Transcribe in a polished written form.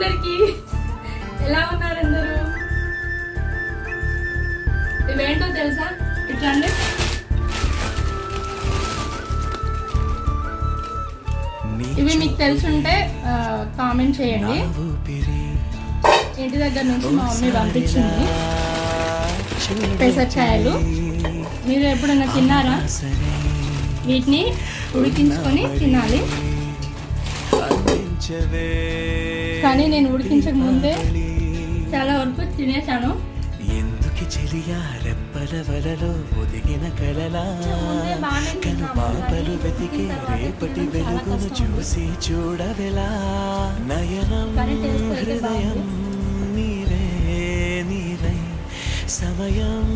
అందరికి. ఎలా ఉన్నారు అందరూ? ఇవేంటో తెలుసా? ఇట్లండి. ఇవి మీకు తెలుసుంటే కామెంట్ చేయండి. ఇంటి దగ్గర నుంచి మా మమ్మీ పంపించింది పెసరకాయలు. మీరు ఎప్పుడైనా తిన్నారా? వీటిని ఉడికించుకొని తినాలి. కానీ నేను ఉడికించక ముందే చాలా వరకు తినేసాను. ఎందుకు చెలియా రెప్పల వలలో ఒదిగిన కలలా కను పాపలు వెతికే రేపటి వెలుగును చూసి చూడవెలా నయనం హృదయం నీవే నీవై సమయం